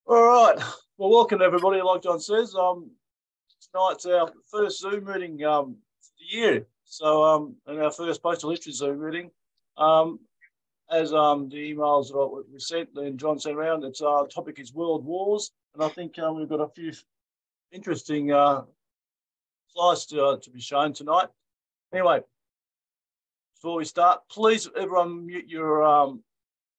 All right. Well, welcome everybody. Like John says, tonight's our first Zoom meeting for the year. So, and our first postal literature Zoom meeting. As the emails that we sent and John sent around, its topic is world wars, and I think we've got a few interesting slides to be shown tonight. Anyway, before we start, please everyone mute your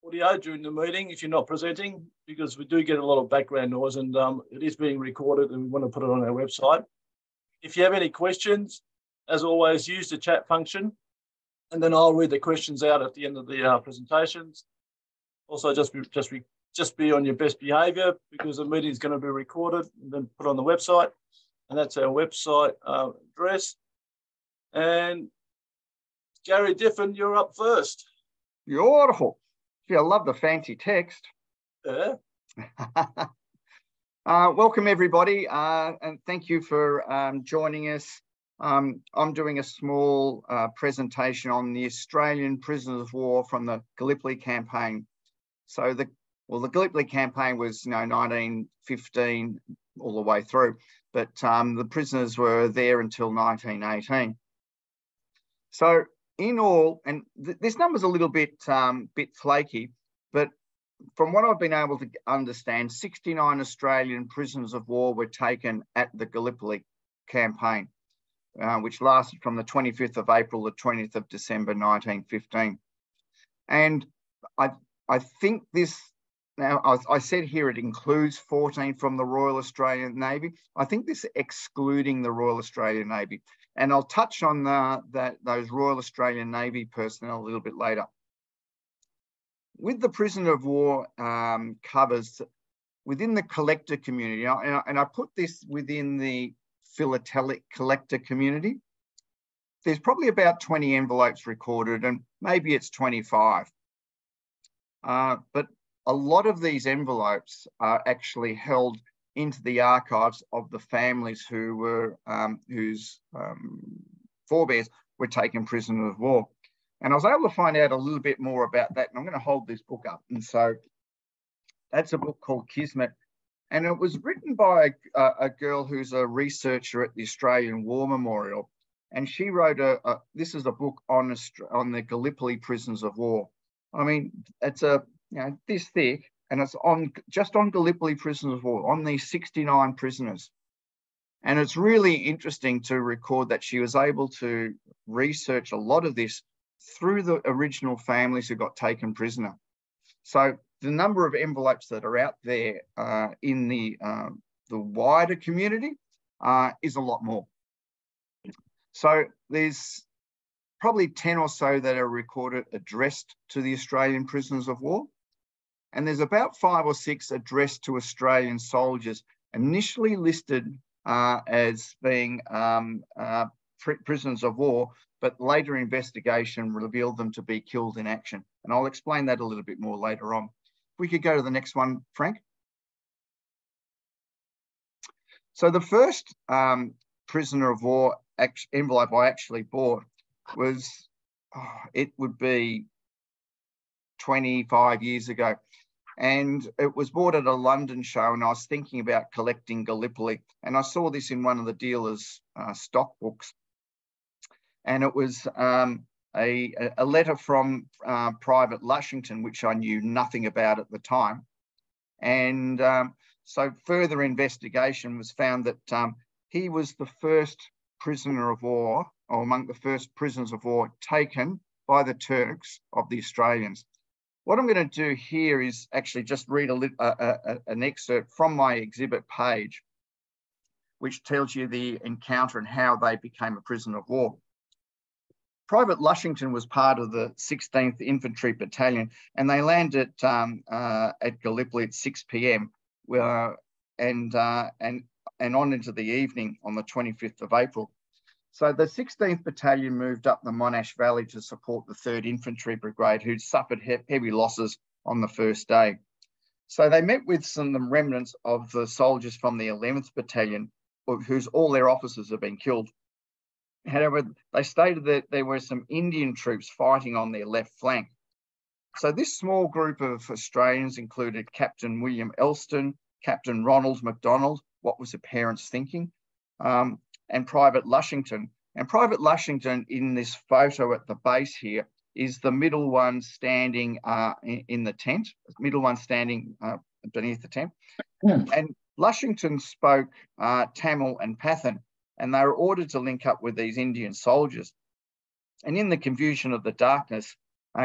audio during the meeting if you're not presenting, because we do get a lot of background noise, and it is being recorded and we want to put it on our website. If you have any questions, as always, use the chat function, and then I'll read the questions out at the end of the presentations. Also, just be on your best behaviour, because the meeting is going to be recorded and then put on the website, and that's our website address. And Gary Diffin, you're up first. Beautiful. Yeah, I love the fancy text. Yeah. Welcome everybody, and thank you for joining us. I'm doing a small presentation on the Australian prisoners of war from the Gallipoli campaign. So the Gallipoli campaign was 1915 all the way through, but the prisoners were there until 1918. So in all, and this number's a little bit flaky, but from what I've been able to understand, 69 Australian prisoners of war were taken at the Gallipoli campaign, which lasted from the 25th of April to 20th of December 1915. And I think this, now I said here it includes 14 from the Royal Australian Navy. I think this is excluding the Royal Australian Navy. And I'll touch on those Royal Australian Navy personnel a little bit later. With the prisoner of war covers within the collector community, and I put this within the philatelic collector community, there's probably about 20 envelopes recorded, and maybe it's 25. But a lot of these envelopes are actually held into the archives of the families who were whose forebears were taken prisoner of war. And I was able to find out a little bit more about that. And I'm going to hold this book up. And so that's a book called Kismet. And it was written by a girl who's a researcher at the Australian War Memorial. And she wrote this is a book on the Gallipoli prisoners of war. I mean, it's this thick, and it's just on Gallipoli prisoners of war, on these 69 prisoners. And it's really interesting to record that she was able to research a lot of this through the original families who got taken prisoner. So the number of envelopes that are out there in the wider community is a lot more. So there's probably 10 or so that are recorded addressed to the Australian prisoners of war. And there's about 5 or 6 addressed to Australian soldiers, initially listed as being prisoners of war, but later investigation revealed them to be killed in action. And I'll explain that a little bit more later on. If we could go to the next one, Frank. So the first prisoner of war envelope I actually bought was, it would be 25 years ago. And it was bought at a London show, and I was thinking about collecting Gallipoli. And I saw this in one of the dealers' stock books. And it was a letter from Private Lushington, which I knew nothing about at the time. And so further investigation was found that he was the first prisoner of war, or among the first prisoners of war taken by the Turks of the Australians. What I'm going to do here is actually just read an excerpt from my exhibit page, which tells you the encounter and how they became a prisoner of war. Private Lushington was part of the 16th Infantry Battalion, and they landed at Gallipoli at 6 p.m. And on into the evening on the 25th of April. So the 16th Battalion moved up the Monash Valley to support the 3rd Infantry Brigade, who'd suffered heavy losses on the first day. So they met with some remnants of the soldiers from the 11th Battalion, whose all their officers had been killed. However, they stated that there were some Indian troops fighting on their left flank. So this small group of Australians included Captain William Elston, Captain Ronald MacDonald, what was the parents thinking, and Private Lushington. And Private Lushington in this photo at the base here is the middle one standing in the tent, middle one standing beneath the tent. And Lushington spoke Tamil and Pathan, and they were ordered to link up with these Indian soldiers. And in the confusion of the darkness,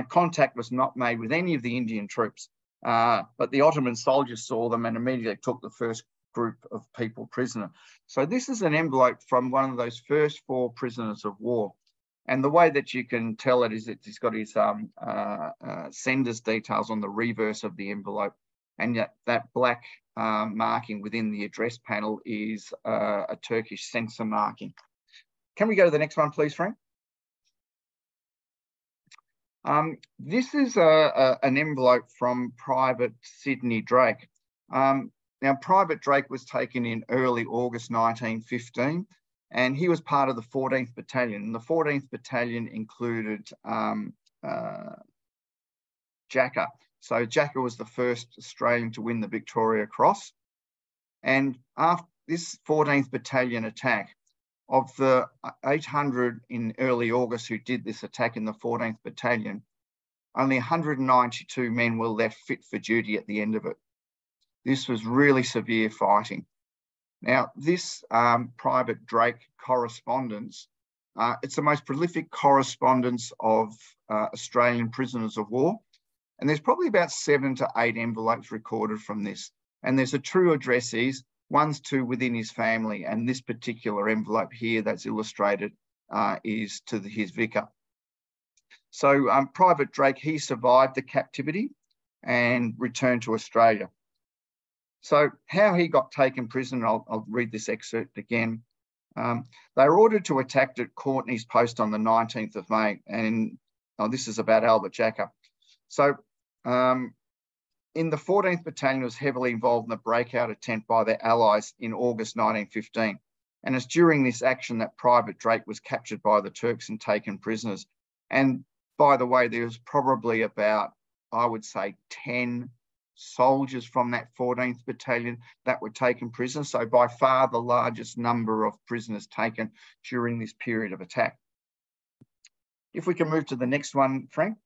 contact was not made with any of the Indian troops, but the Ottoman soldiers saw them and immediately took the first group of people prisoner. So this is an envelope from one of those first 4 prisoners of war. And the way that you can tell it is it's got his sender's details on the reverse of the envelope. And yet that black marking within the address panel is a Turkish censor marking. Can we go to the next one, please, Frank? This is an envelope from Private Sydney Drake. Now, Private Drake was taken in early August 1915, and he was part of the 14th Battalion. And the 14th Battalion included Jacker. So Jacker was the first Australian to win the Victoria Cross. And after this 14th Battalion attack, of the 800 in early August who did this attack in the 14th Battalion, only 192 men were left fit for duty at the end of it. This was really severe fighting. Now, this Private Drake correspondence, it's the most prolific correspondence of Australian prisoners of war. And there's probably about 7 to 8 envelopes recorded from this. And there's a true addressees, one's to within his family. And this particular envelope here that's illustrated is to his vicar. So Private Drake, he survived the captivity and returned to Australia. So how he got taken prisoner, I'll read this excerpt again. They were ordered to attack at Courtney's Post on the 19th of May. And this is about Albert Jacker. So in the 14th Battalion was heavily involved in the breakout attempt by their allies in August 1915. And it's during this action that Private Drake was captured by the Turks and taken prisoners. And by the way, there was probably about, I would say, 10 soldiers from that 14th Battalion that were taken prisoners. So by far the largest number of prisoners taken during this period of attack. If we can move to the next one, Frank.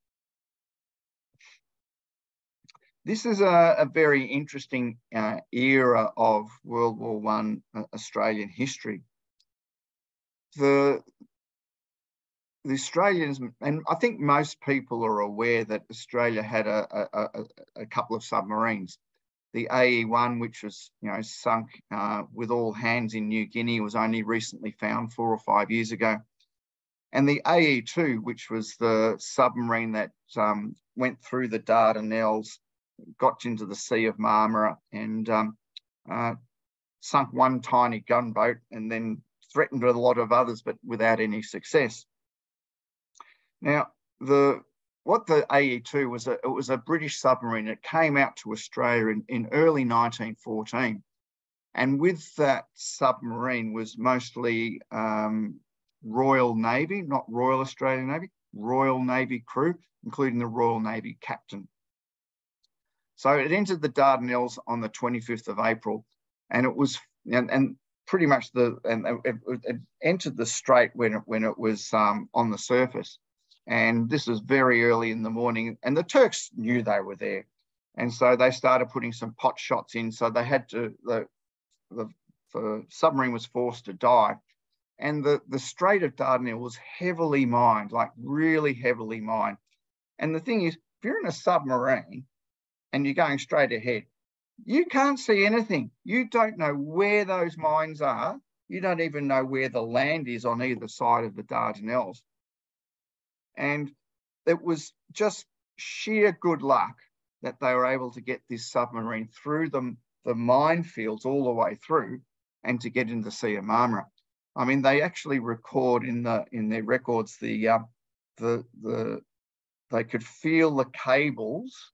This is a very interesting era of World War I Australian history. The Australians, and I think most people are aware that Australia had a couple of submarines. The AE-1, which was sunk with all hands in New Guinea, was only recently found 4 or 5 years ago. And the AE-2, which was the submarine that went through the Dardanelles, got into the Sea of Marmara and sunk one tiny gunboat and then threatened a lot of others, but without any success. Now, what the AE-2 was, it was a British submarine. It came out to Australia in early 1914. And with that submarine was mostly Royal Navy, not Royal Australian Navy, Royal Navy crew, including the Royal Navy captain. So it entered the Dardanelles on the 25th of April, and it was, and pretty much it entered the strait when it was on the surface. And this was very early in the morning, and the Turks knew they were there. And so they started putting some pot shots in. So they had to, the submarine was forced to dive. And the Strait of Dardanelles was heavily mined, like really heavily mined. And the thing is, if you're in a submarine and you're going straight ahead, you can't see anything. You don't know where those mines are. You don't even know where the land is on either side of the Dardanelles. And it was just sheer good luck that they were able to get this submarine through the minefields all the way through and to get into the Sea of Marmara. I mean, they actually record in their records they could feel the cables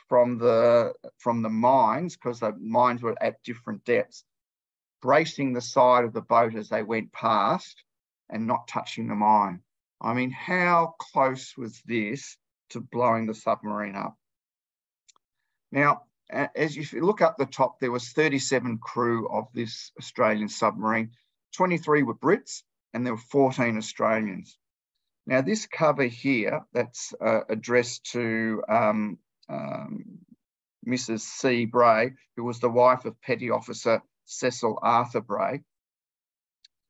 from the mines, because the mines were at different depths, bracing the side of the boat as they went past and not touching the mine. I mean, how close was this to blowing the submarine up? Now, As if you look up the top, there was 37 crew of this Australian submarine. 23 were Brits, and there were 14 Australians. Now, this cover here, that's addressed to Mrs. C. Bray, who was the wife of Petty Officer Cecil Arthur Bray,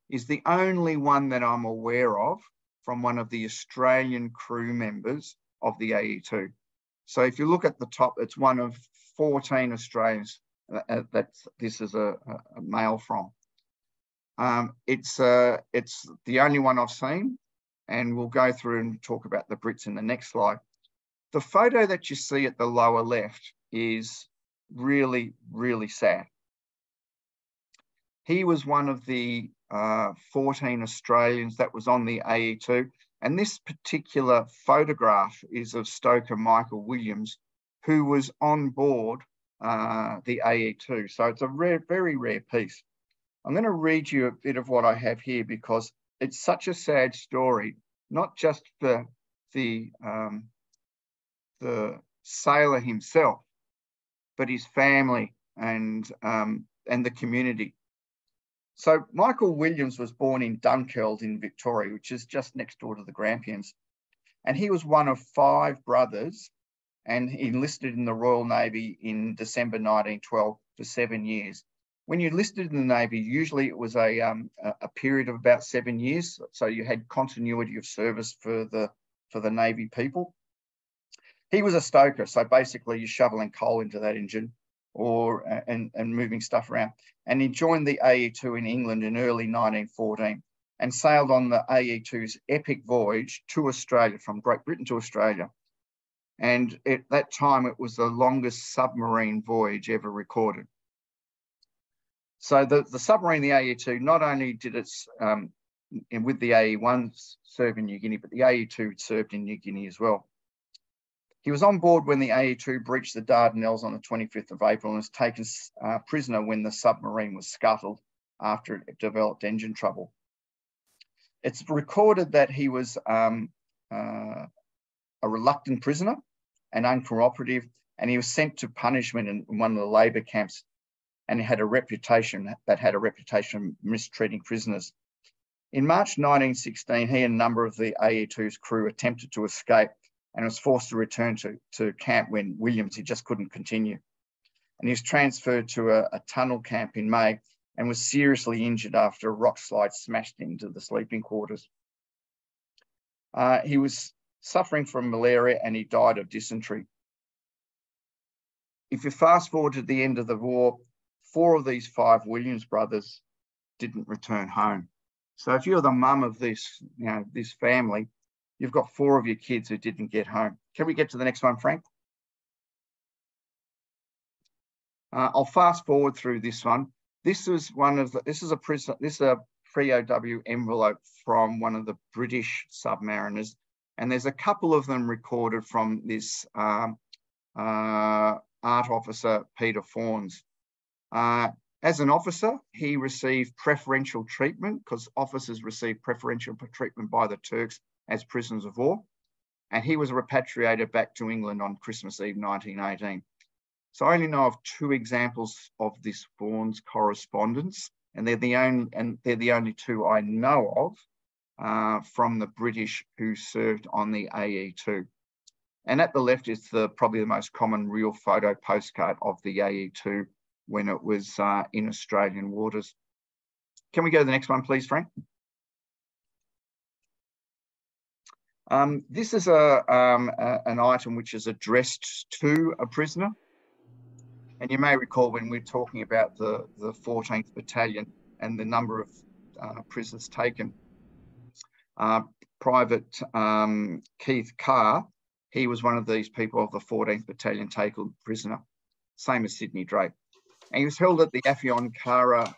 is the only one that I'm aware of from one of the Australian crew members of the AE2. So if you look at the top, it's one of 14 Australians that this is a male from. It's the only one I've seen, and we'll go through and talk about the Brits in the next slide. The photo that you see at the lower left is really, really sad. He was one of the 14 Australians that was on the AE2, and this particular photograph is of Stoker Michael Williams, who was on board the AE2. So it's a rare, very rare piece. I'm going to read you a bit of what I have here because it's such a sad story, not just for the sailor himself, but his family and the community. So Michael Williams was born in Dunkeld in Victoria, which is just next door to the Grampians. And he was one of 5 brothers, and he enlisted in the Royal Navy in December 1912 for 7 years. When you enlisted in the Navy, usually it was a period of about 7 years. So you had continuity of service for the Navy people. He was a stoker. So basically you're shoveling coal into that engine and moving stuff around. And he joined the AE2 in England in early 1914 and sailed on the AE2's epic voyage to Australia, from Great Britain to Australia. And at that time, it was the longest submarine voyage ever recorded. So the submarine, the AE2, not only did it, with the AE1 serve in New Guinea, but the AE2 served in New Guinea as well. He was on board when the AE2 breached the Dardanelles on the 25th of April and was taken prisoner when the submarine was scuttled after it developed engine trouble. It's recorded that he was a reluctant prisoner and uncooperative, and he was sent to punishment in one of the labour camps, and he had a reputation of mistreating prisoners. In March 1916, he and a number of the AE2's crew attempted to escape and was forced to return to camp when Williams, he just couldn't continue. And he was transferred to a tunnel camp in May and was seriously injured after a rock slide smashed into the sleeping quarters. He was suffering from malaria and he died of dysentery. If you fast forward to the end of the war, 4 of these 5 Williams brothers didn't return home. So if you're the mum of this family, you've got 4 of your kids who didn't get home. Can we get to the next one, Frank? I'll fast forward through this one. This is a pre-OW envelope from one of the British submariners, and there's a couple of them recorded from this art officer, Peter Fawns. As an officer, he received preferential treatment because officers received preferential treatment by the Turks as prisoners of war, and he was repatriated back to England on Christmas Eve 1918. So I only know of 2 examples of this Fawns correspondence, and they're the only 2 I know of from the British who served on the AE2. And at the left is probably the most common real photo postcard of the AE2 when it was in Australian waters. Can we go to the next one, please, Frank? This is an item which is addressed to a prisoner. And you may recall when we're talking about the 14th Battalion and the number of prisoners taken. Private Keith Carr, he was one of these people of the 14th Battalion taken prisoner, same as Sydney Drake. And he was held at the Afyon Kara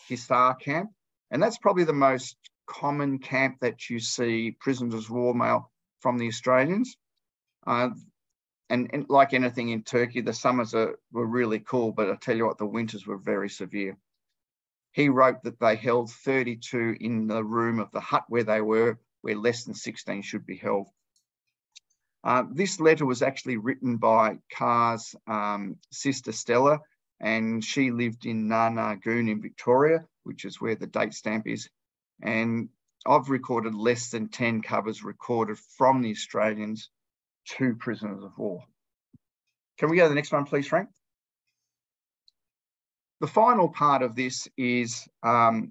Hisar camp. And that's probably the most common camp that you see prisoners of war mail from the Australians. And like anything in Turkey, the summers were really cool, but I tell you what, the winters were very severe. He wrote that they held 32 in the room of the hut where they were, where less than 16 should be held. This letter was actually written by Carr's sister Stella, and she lived in Narnagoon in Victoria, which is where the date stamp is. And I've recorded less than 10 covers recorded from the Australians to prisoners of war. Can we go to the next one, please, Frank? The final part of this is for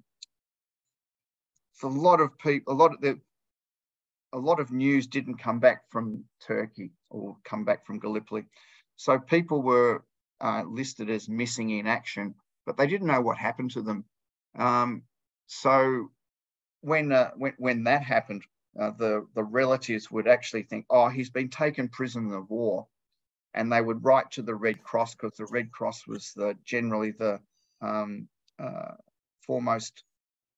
a lot of people, a lot of news didn't come back from Turkey or come back from Gallipoli. So people were listed as missing in action, but they didn't know what happened to them. So when that happened, the relatives would actually think, oh, he's been taken prisoner of war. And they would write to the Red Cross, because the Red Cross was generally the foremost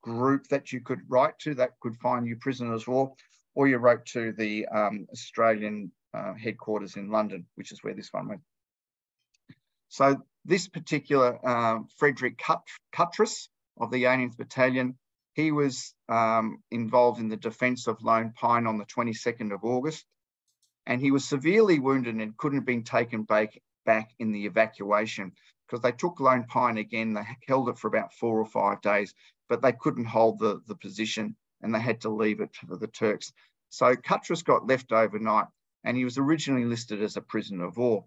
group that you could write to that could find you prisoners of war, or you wrote to the Australian headquarters in London, which is where this one went. So this particular Frederick Cuttress of the 18th Battalion, he was involved in the defence of Lone Pine on the 22nd of August, and he was severely wounded and couldn't have been taken back in the evacuation, because they took Lone Pine again. They held it for about 4 or 5 days, but they couldn't hold the position, and they had to leave it to the Turks. So Cuttress got left overnight, and he was originally listed as a prisoner of war.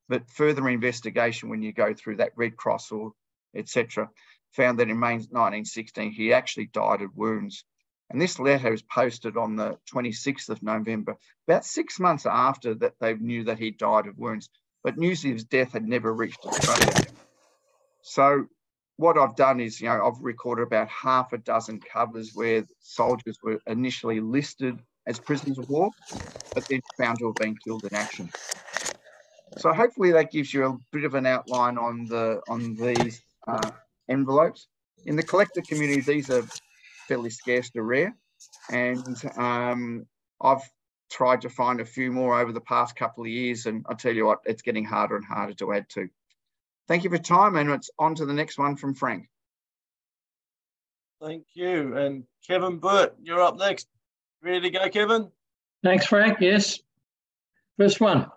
But further investigation, when you go through that Red Cross or etc., found that in May 1916, he actually died of wounds. And this letter was posted on the 26th of November, about 6 months after that they knew that he died of wounds. But news of his death had never reached Australia. So what I've done is, I've recorded about half a dozen covers where soldiers were initially listed as prisoners of war, but then found to have been killed in action. So hopefully that gives you a bit of an outline on these envelopes. In the collector community, these are fairly scarce to rare, and I've tried to find a few more over the past couple of years, and I tell you what, it's getting harder and harder to add to. Thank you for your time, and it's on to the next one from Frank. Thank you. And Kevin Burt, you're up next. Ready to go, Kevin? Thanks, Frank. Yes. First one.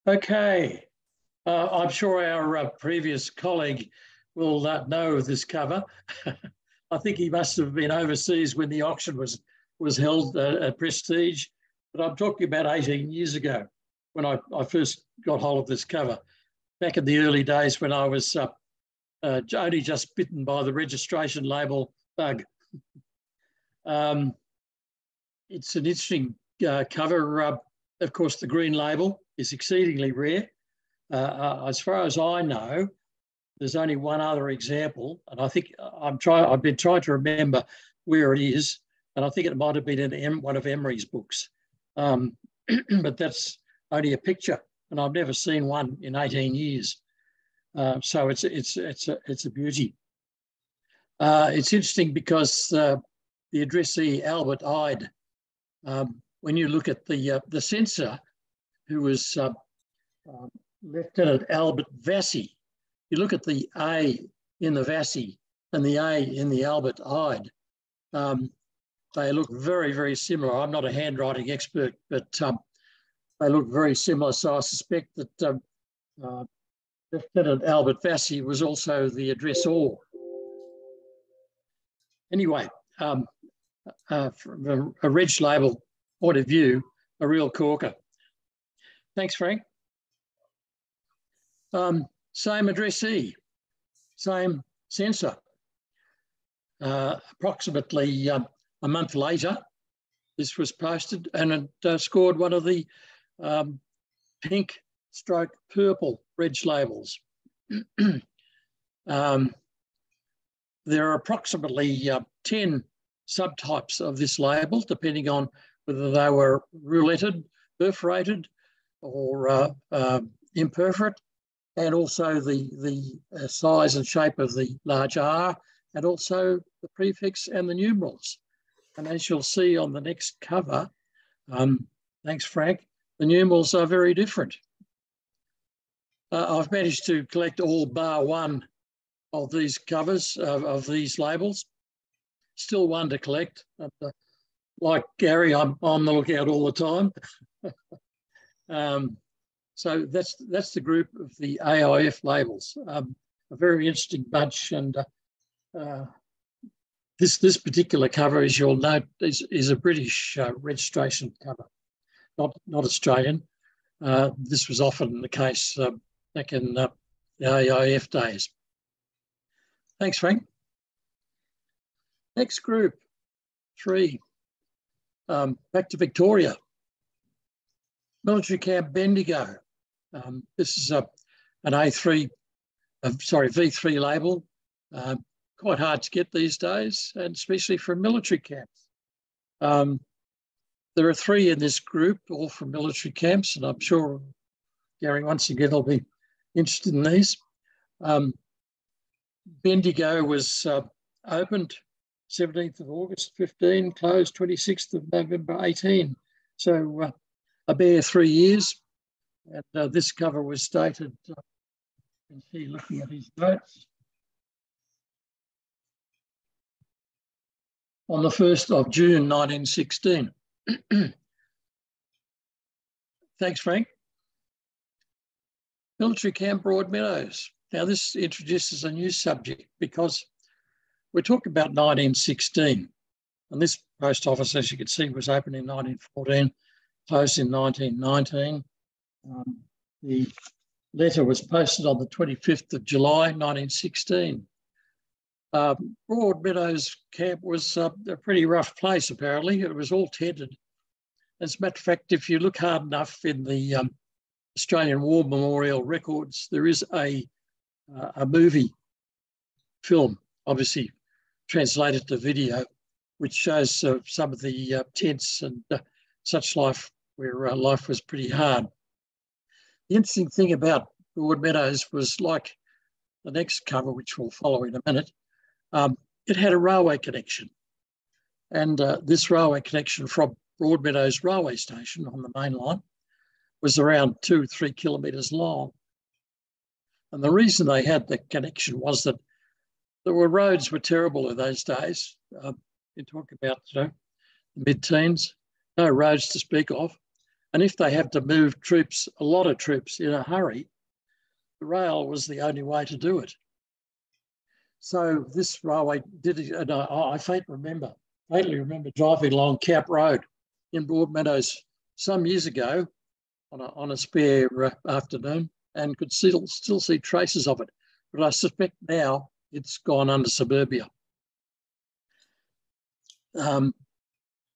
Okay. I'm sure our previous colleague will know this cover. I think he must have been overseas when the auction was held at Prestige, but I'm talking about 18 years ago when I first got hold of this cover, back in the early days when I was only just bitten by the registration label bug. It's an interesting cover. Of course, the green label is exceedingly rare. As far as I know, there's only one other example, and I think I've been trying to remember where it is, and I think it might have been in one of Emery's books. But that's only a picture, and I've never seen one in 18 years. So it's a beauty. It's interesting because the addressee Albert Ide, when you look at the censor, who was Lieutenant Albert Vassy, you look at the A in the Vassy and the A in the Albert Ide. They look very, very similar. I'm not a handwriting expert, but they look very similar. So I suspect that Lieutenant Albert Vassy was also the addressor. Anyway, from a reg label point of view, a real corker. Thanks, Frank. Same addressee, same censor. Approximately a month later, this was posted, and it scored one of the pink/purple reg labels. There are approximately 10 subtypes of this label, depending on whether they were rouletted, perforated, or imperforate, and also the size and shape of the large R, and also the prefix and the numerals. And as you'll see on the next cover, thanks, Frank, the numerals are very different. I've managed to collect all bar one of these covers, of these labels. Still one to collect. like Gary, I'm on the lookout all the time. So that's the group of the AIF labels. A very interesting bunch, and this particular cover, as you'll note, is a British registration cover, not Australian. This was often the case back in the AIF days. Thanks, Frank. Next group, 3. Back to Victoria. Military Camp Bendigo. This is an V3 label. Quite hard to get these days, and especially from military camps. There are 3 in this group, all from military camps, and I'm sure Gary, once again, will be interested in these. Bendigo was opened 17th of August 15, closed 26th of November 18. So a bare 3 years. And this cover was dated, you can see looking at his notes, on the 1st of June 1916. Thanks, Frank. Military Camp Broadmeadows. Now, this introduces a new subject because we're talking about 1916. And this post office, as you can see, was opened in 1914, closed in 1919. The letter was posted on the 25th of July, 1916. Broadmeadows Camp was a pretty rough place, apparently. It was all tented. As a matter of fact, if you look hard enough in the Australian War Memorial records, there is a movie film, obviously translated to video, which shows some of the tents and such life where life was pretty hard. The interesting thing about Broadmeadows was, like the next cover, which we'll follow in a minute, it had a railway connection. And this railway connection from Broadmeadows railway station on the main line was around 2 or 3 kilometres long. And the reason they had the connection was that the roads were terrible in those days. You talk about the mid-teens, no roads to speak of. And if they had to move troops, a lot of troops in a hurry, the rail was the only way to do it. So this railway did it, and I faintly remember driving along Cap Road in Broadmeadows some years ago on a spare afternoon, and could still see traces of it. But I suspect now it's gone under suburbia.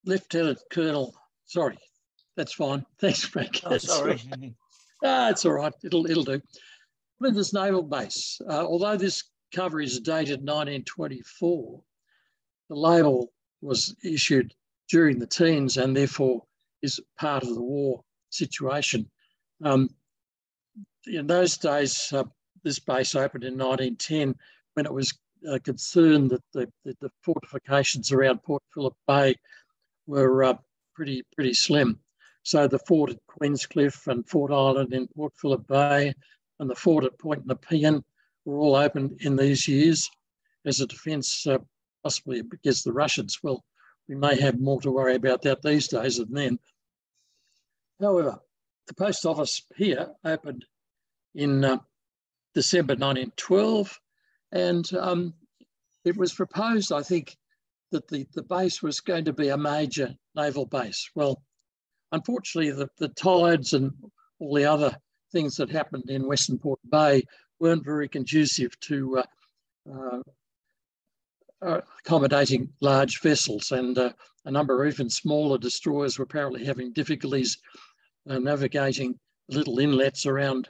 Lieutenant Colonel, sorry, that's fine. Thanks, Frank. Oh, sorry. It's all right. It'll do. Flinders Naval Base. Although this cover is dated 1924, the label was issued during the teens and therefore is part of the war situation. In those days, this base opened in 1910 when it was concerned that the fortifications around Port Phillip Bay were pretty slim. So the fort at Queenscliff and Fort Island in Port Phillip Bay and the fort at Point Nepean were all opened in these years as a defence, possibly against the Russians. Well, we may have more to worry about that these days than then. However, the post office here opened in December 1912, and it was proposed, I think, that the base was going to be a major naval base. Well, unfortunately, the tides and all the other things that happened in Western Port Bay weren't very conducive to accommodating large vessels, and a number of even smaller destroyers were apparently having difficulties navigating little inlets around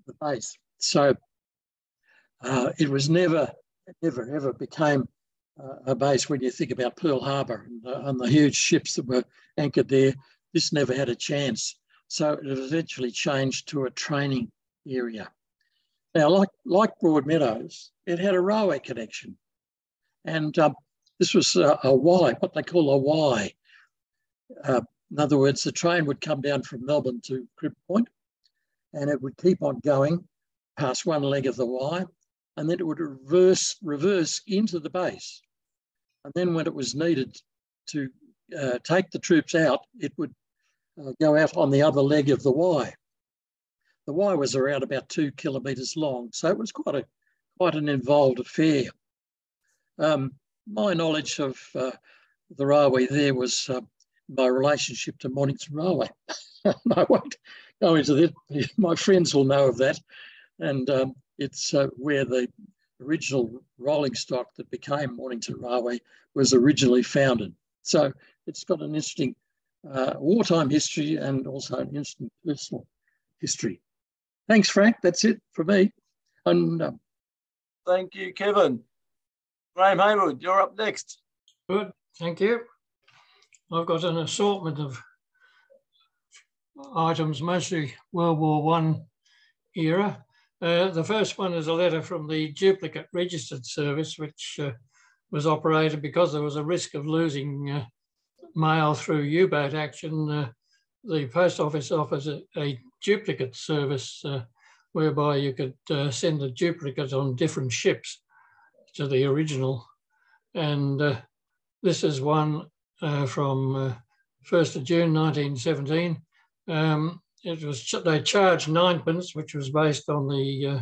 the base. So it was never ever became a base. When you think about Pearl Harbor and the huge ships that were anchored there, this never had a chance. So it eventually changed to a training area. Now, like Broadmeadows, it had a railway connection. And this was a Y, what they call a Y. In other words, the train would come down from Melbourne to Crib Point, and it would keep on going past one leg of the Y, and then it would reverse into the base. And then when it was needed to take the troops out, it would go out on the other leg of the Y. The Y was around about 2 kilometres long, so it was quite an involved affair. My knowledge of the railway there was my relationship to Mornington Railway. I won't go into that. My friends will know of that. And it's where the original rolling stock that became Mornington Railway was originally founded. So it's got an interesting wartime history and also an interesting personal history. Thanks, Frank. That's it for me. And thank you, Kevin. Graham Haywood, you're up next. Good, thank you. I've got an assortment of items, mostly World War I era. The first one is a letter from the duplicate registered service, which was operated because there was a risk of losing mail through U-boat action. The post office offers a duplicate service whereby you could send a duplicate on different ships to the original. And this is one from 1st of June 1917. They charged 9p, which was based on the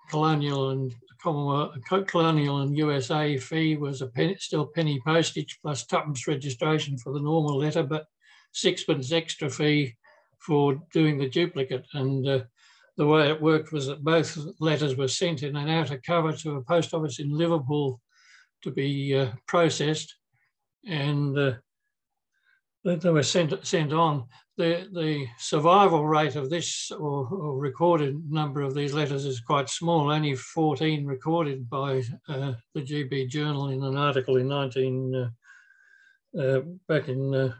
colonial and Commonwealth, colonial and USA fee was still penny postage plus 2p registration for the normal letter, but 6p extra fee for doing the duplicate. And the way it worked was that both letters were sent in an outer cover to a post office in Liverpool to be processed, and they were sent on. The survival rate of this or recorded number of these letters is quite small, only 14 recorded by the GB Journal in an article in back in, I'm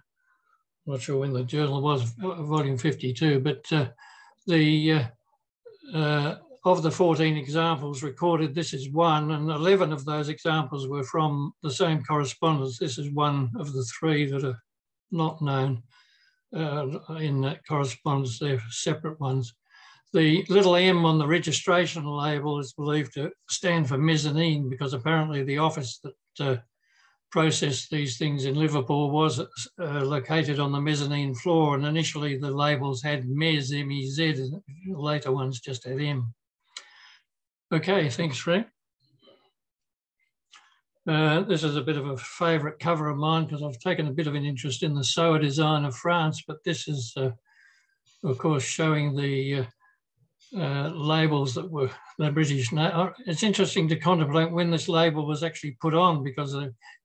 not sure when the journal was, volume 52, but of the 14 examples recorded, this is one, and 11 of those examples were from the same correspondence. This is one of the 3 that are not known in that correspondence. They're separate ones. The little M on the registration label is believed to stand for mezzanine, because apparently the office that processed these things in Liverpool was located on the mezzanine floor, and initially the labels had MEZ, M-E-Z, and the later ones just had M. Okay, thanks, Frank. This is a bit of a favourite cover of mine because I've taken a bit of an interest in the sewer design of France, but this is, of course, showing the labels that were the British. It's interesting to contemplate when this label was actually put on, because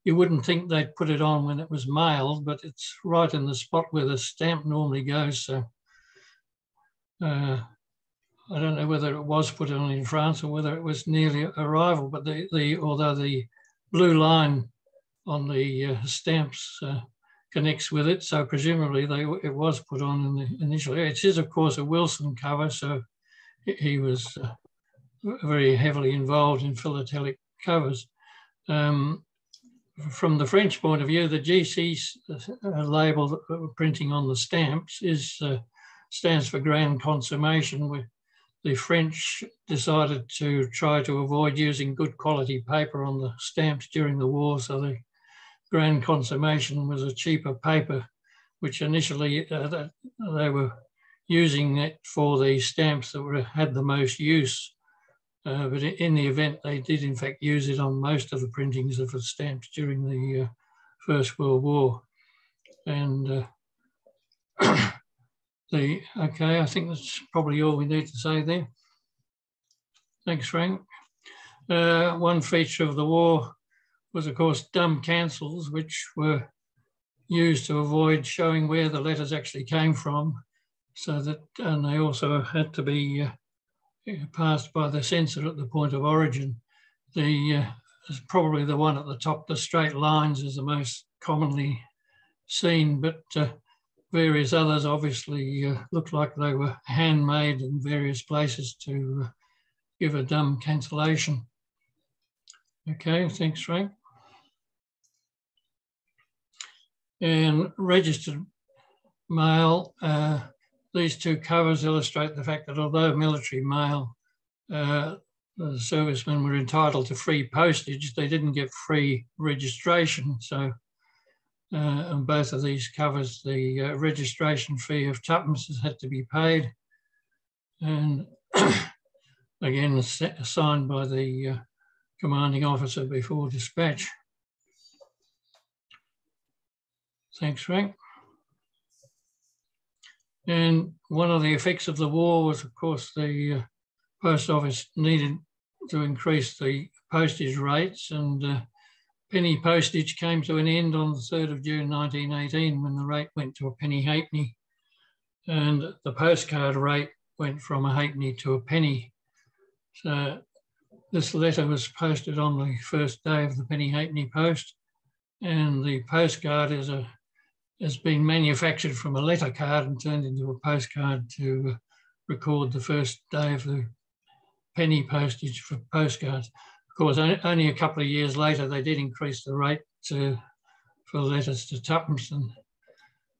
you wouldn't think they'd put it on when it was mailed, but it's right in the spot where the stamp normally goes. So I don't know whether it was put on in France or whether it was nearly arrival, but although the blue line on the stamps connects with it, so presumably it was put on initially. It is, of course, a Wilson cover, so he was very heavily involved in philatelic covers. From the French point of view, the GC label that we're printing on the stamps stands for Grand Consommation. The French decided to try to avoid using good quality paper on the stamps during the war, so the Grand Consommation was a cheaper paper, which initially they were using it for the stamps that had the most use. But in the event, they did in fact use it on most of the printings of the stamps during the First World War. And okay, I think that's probably all we need to say there. Thanks, Frank. One feature of the war was, of course, dumb cancels, which were used to avoid showing where the letters actually came from, so that, and they also had to be passed by the censor at the point of origin. Probably the one at the top, the straight lines, is the most commonly seen, but various others obviously looked like they were handmade in various places to give a dumb cancellation. Okay, thanks, Frank. And registered mail, these two covers illustrate the fact that although military mail, the servicemen were entitled to free postage, they didn't get free registration. So and both of these covers the registration fee of twopence that had to be paid. And again, signed by the commanding officer before dispatch. Thanks, Frank. And one of the effects of the war was, of course, the post office needed to increase the postage rates, and penny postage came to an end on the 3rd of June 1918 when the rate went to a penny halfpenny, and the postcard rate went from a halfpenny to a penny. So this letter was posted on the first day of the penny halfpenny post, and the postcard has been manufactured from a letter card and turned into a postcard to record the first day of the penny postage for postcards. Of course, only a couple of years later, they did increase the rate for letters to twopence in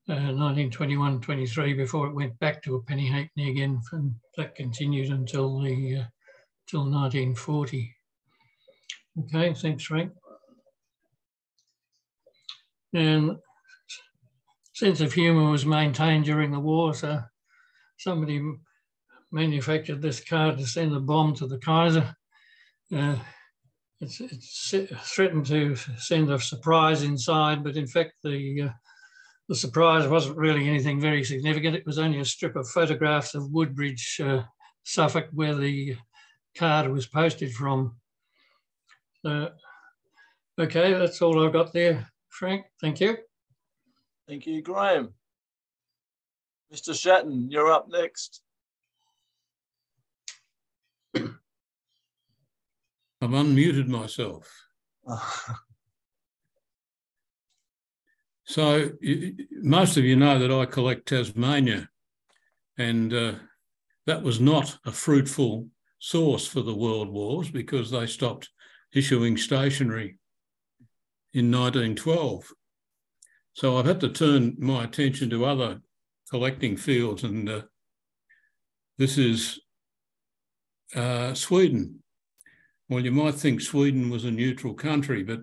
1921-23 before it went back to a penny halfpenny again. And that continued until 1940. Okay, thanks, Frank. And sense of humour was maintained during the war, so somebody manufactured this card to send a bomb to the Kaiser. It's threatened to send a surprise inside, but in fact the surprise wasn't really anything very significant. It was only a strip of photographs of Woodbridge, Suffolk, where the card was posted from. Okay, that's all I've got there, Frank. Thank you. Thank you, Graham. Mr. Shatton, you're up next. I've unmuted myself. So most of you know that I collect Tasmania, and that was not a fruitful source for the world wars because they stopped issuing stationery in 1912. So I've had to turn my attention to other collecting fields, and this is Sweden. Well, you might think Sweden was a neutral country, but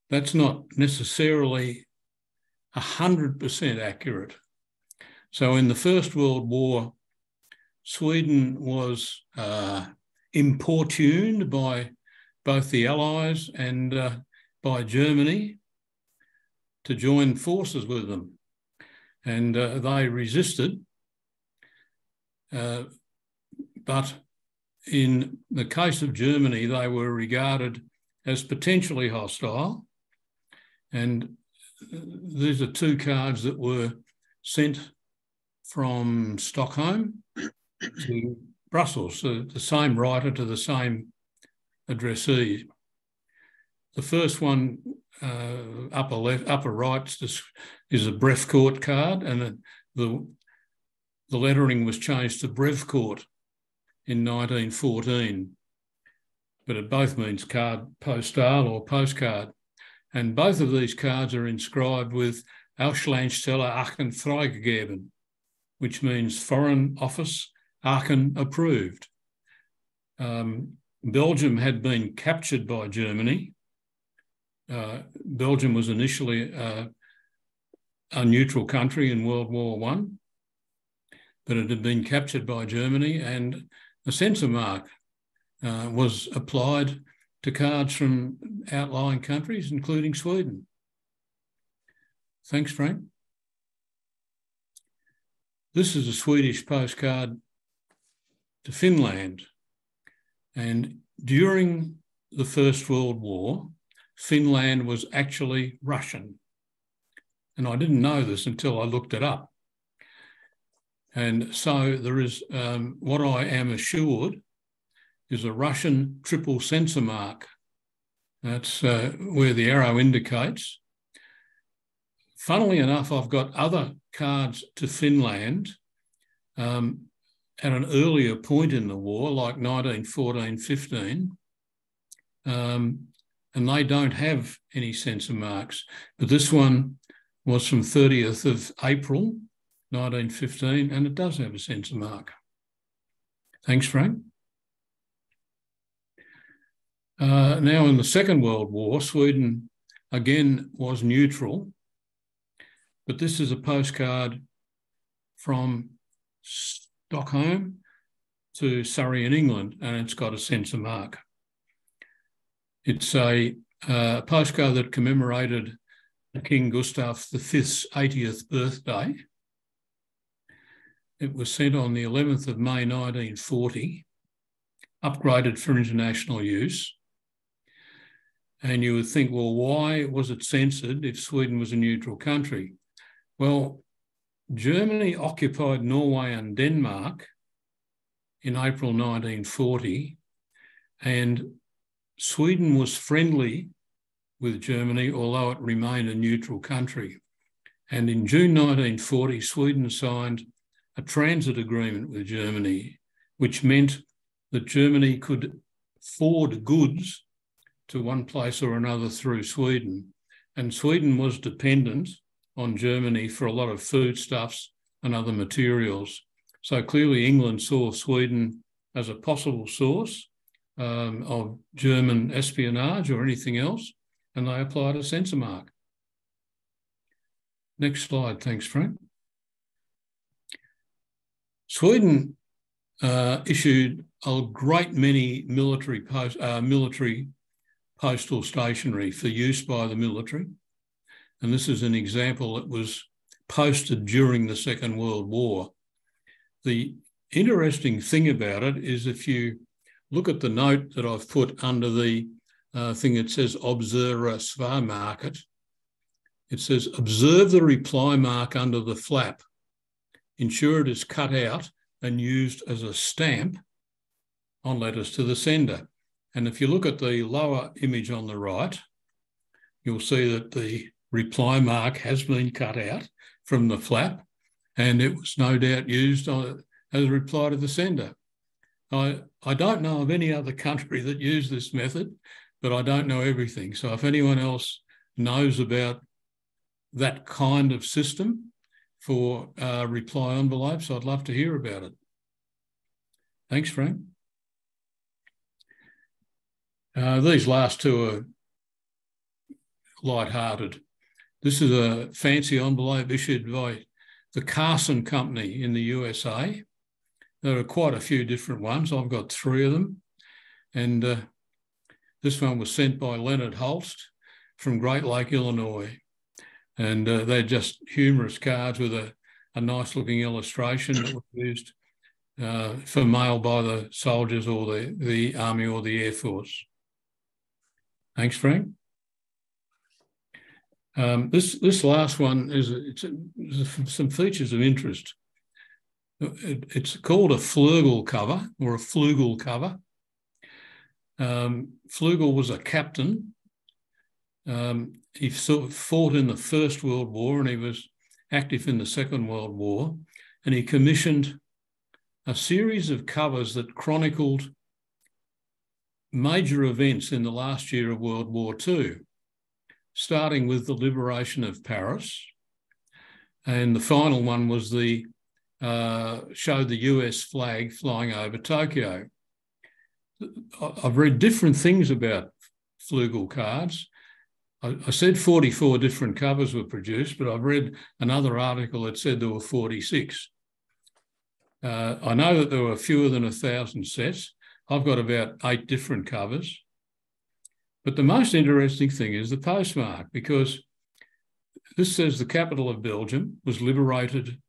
that's not necessarily 100% accurate. So in the First World War, Sweden was importuned by both the Allies and by Germany to join forces with them. And they resisted. But in the case of Germany, they were regarded as potentially hostile. And these are two cards that were sent from Stockholm to Brussels, so the same writer to the same addressee. The first one, upper left, upper right, is a Brevecourt card, and the lettering was changed to Brevecourt in 1914. But it both means card postal or postcard. And both of these cards are inscribed with Auslandsstelle Aachen freigegeben, which means Foreign Office Aachen approved. Belgium had been captured by Germany. Belgium was initially a neutral country in World War I, but it had been captured by Germany, and a censor mark was applied to cards from outlying countries, including Sweden. Thanks, Frank. This is a Swedish postcard to Finland. And during the First World War, Finland was actually Russian. And I didn't know this until I looked it up. And so there is, what I am assured is a Russian triple censor mark. That's where the arrow indicates. Funnily enough, I've got other cards to Finland at an earlier point in the war, like 1914-15, and they don't have any censor marks. But this one was from 30th of April, 1915, and it does have a censor mark. Thanks, Frank. Now, in the Second World War, Sweden again was neutral, but this is a postcard from Stockholm to Surrey in England, and it's got a censor mark. It's a postcard that commemorated King Gustav V's 80th birthday. It was sent on the 11th of May 1940, upgraded for international use. And you would think, well, why was it censored if Sweden was a neutral country? Well, Germany occupied Norway and Denmark in April 1940, and Sweden was friendly with Germany, although it remained a neutral country. And in June 1940, Sweden signed a transit agreement with Germany, which meant that Germany could forward goods to one place or another through Sweden. And Sweden was dependent on Germany for a lot of foodstuffs and other materials. So clearly England saw Sweden as a possible source of German espionage or anything else, and they applied a censor mark. Next slide, thanks, Frank. Sweden issued a great many military postal stationery for use by the military. And this is an example that was posted during the Second World War. The interesting thing about it is if you look at the note that I've put under the thing that says Rpsv market, it says, observe the reply mark under the flap. Ensure it is cut out and used as a stamp on letters to the sender. And if you look at the lower image on the right, you'll see that the reply mark has been cut out from the flap, and it was no doubt used as a reply to the sender. I don't know of any other country that used this method, but I don't know everything. So if anyone else knows about that kind of system for reply envelopes, I'd love to hear about it. Thanks, Frank. These last two are light-hearted. This is a fancy envelope issued by the Carson Company in the USA. There are quite a few different ones. I've got 3 of them. And this one was sent by Leonard Holst from Great Lake, Illinois. And they're just humorous cards with a nice-looking illustration that was used for mail by the soldiers or the Army or the Air Force. Thanks, Frank. This last one is some features of interest. It's called a Flugel cover or a Flugel cover. Flugel was a captain. He fought in the First World War and he was active in the Second World War, and he commissioned a series of covers that chronicled major events in the last year of World War II, starting with the liberation of Paris. And the final one was showed the US flag flying over Tokyo. I've read different things about Flugel cards. I said 44 different covers were produced, but I've read another article that said there were 46. I know that there were fewer than 1,000 sets. I've got about 8 different covers. But the most interesting thing is the postmark, because this says the capital of Belgium was liberated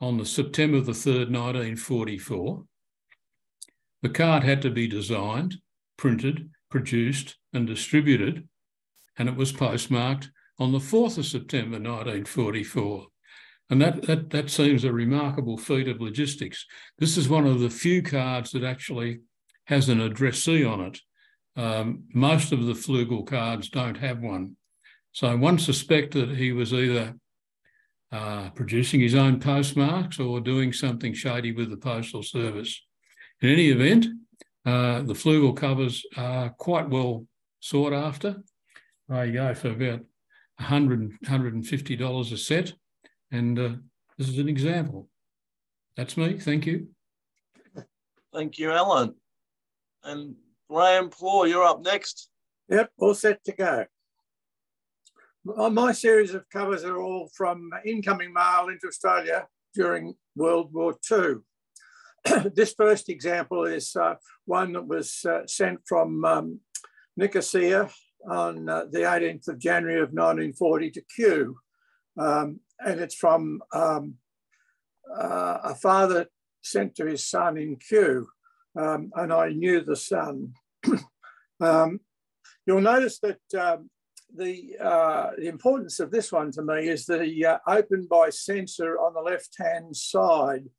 on the September the 3rd, 1944. The card had to be designed, printed, produced and distributed, and it was postmarked on the 4th of September 1944. And that seems a remarkable feat of logistics. This is one of the few cards that actually has an addressee on it. Most of the Flugel cards don't have one. So one suspects that he was either producing his own postmarks or doing something shady with the Postal Service. In any event, the Flugel covers are quite well sought after. They go for about $150 a set. And this is an example. That's me. Thank you. Thank you, Alan. And Graham Paul, you're up next. Yep, all set to go. My series of covers are all from incoming mail into Australia during World War II. This first example is one that was sent from Nicosia on the 18th of January of 1940 to Kew. And it's from a father sent to his son in Kew. And I knew the son. You'll notice that the importance of this one to me is the opened by censor on the left-hand side.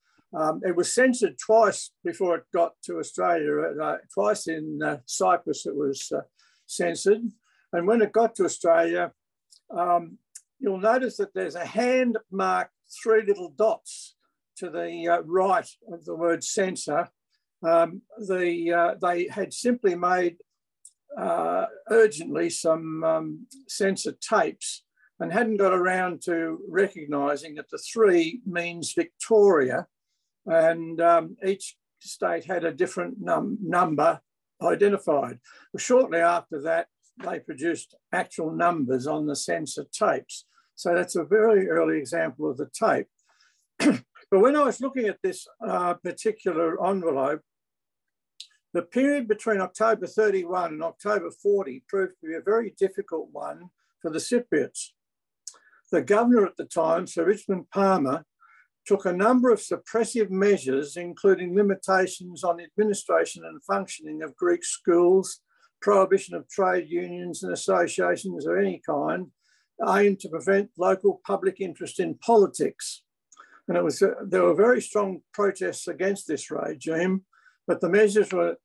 It was censored twice before it got to Australia. Twice in Cyprus it was censored. And when it got to Australia, you'll notice that there's a hand-marked 3 little dots to the right of the word censor. They had simply made urgently some censor tapes and hadn't got around to recognising that the 3 means Victoria, and each state had a different number identified. Well, shortly after that, they produced actual numbers on the censor tapes. So that's a very early example of the tape. But when I was looking at this particular envelope, the period between October 31 and October 40 proved to be a very difficult one for the Cypriots. The governor at the time, Sir Richmond Palmer, took a number of suppressive measures, including limitations on the administration and functioning of Greek schools, prohibition of trade unions and associations of any kind, aimed to prevent local public interest in politics. And there were very strong protests against this regime, but the measures were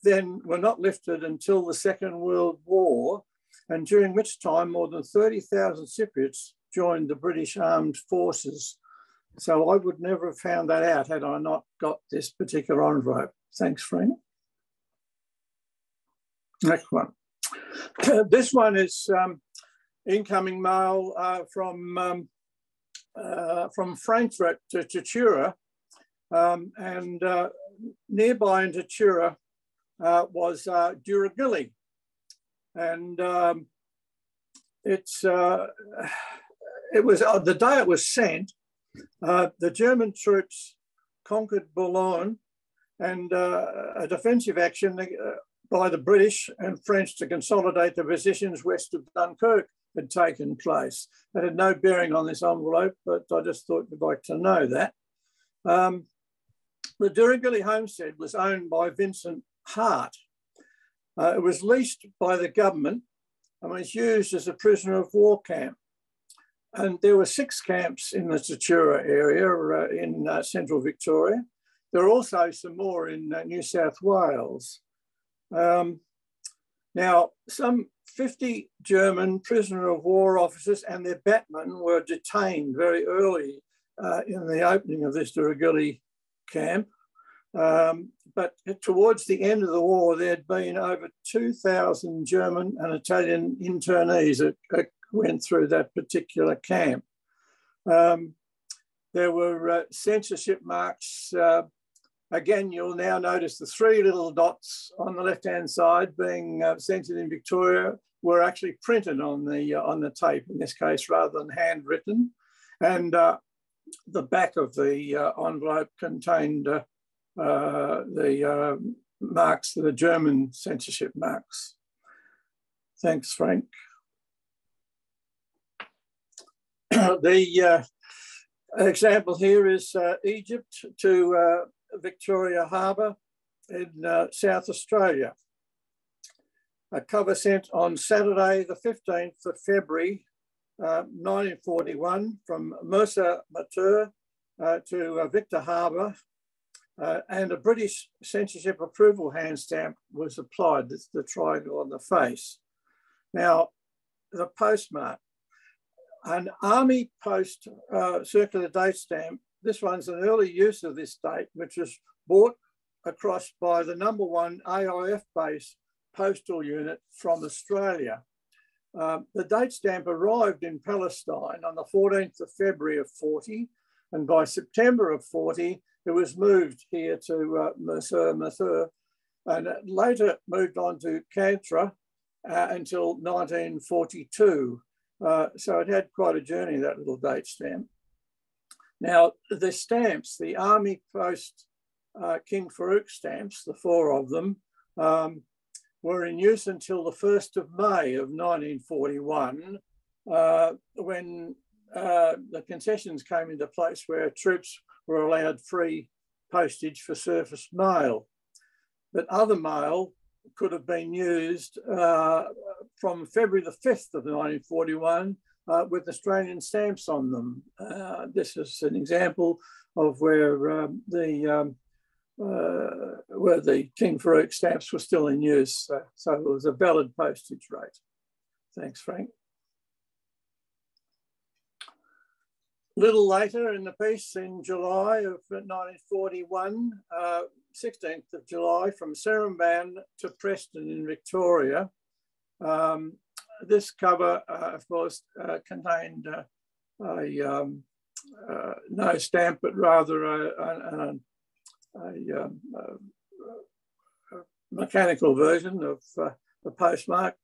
not lifted until the Second World War, and during which time more than 30,000 Cypriots joined the British Armed Forces. So I would never have found that out had I not got this particular envelope. Thanks, Frank. Next one. This one is incoming mail from Frankfurt to Tatura, and nearby in Tatura was Duragilly, and it was the day it was sent. The German troops conquered Boulogne, and a defensive action by the British and French to consolidate the positions west of Dunkirk had taken place. That had no bearing on this envelope, but I just thought you'd like to know that. The Duragilly homestead was owned by Vincent Hart. It was leased by the government and was used as a prisoner of war camp. And there were 6 camps in the Tatura area in central Victoria. There are also some more in New South Wales. Now, some 50 German prisoner of war officers and their batmen were detained very early in the opening of this Duragilly camp. But towards the end of the war, there had been over 2,000 German and Italian internees that went through that particular camp. There were censorship marks. Again, you'll now notice the 3 little dots on the left-hand side being censored in Victoria were actually printed on the tape in this case rather than handwritten. And the back of the envelope contained the marks, the German censorship marks. Thanks, Frank. The example here is Egypt to Victoria Harbour in South Australia. A cover sent on Saturday, the 15th of February, 1941 from Mercer Matur to Victor Harbour, and a British censorship approval hand stamp was applied. That's the triangle on the face. Now, the postmark. An Army Post circular date stamp. This one's an early use of this date, which was brought across by the #1 AIF base postal unit from Australia. The date stamp arrived in Palestine on the 14th of February of 40, and by September of 40, it was moved here to Mercer Matur, and later moved on to Cantra until 1942. So it had quite a journey, that little date stamp. Now, the stamps, the Army Post King Farouk stamps, the 4 of them, were in use until the 1st of May of 1941, when the concessions came into place where troops were allowed free postage for surface mail. But other mail could have been used from February the 5th of 1941 with Australian stamps on them. This is an example of where the King Farouk stamps were still in use. So it was a valid postage rate. Thanks, Frank. A little later in the piece, in July of 1941, 16th of July, from Seremban to Preston in Victoria. This cover, of course, contained no stamp, but rather a mechanical version of the postmark.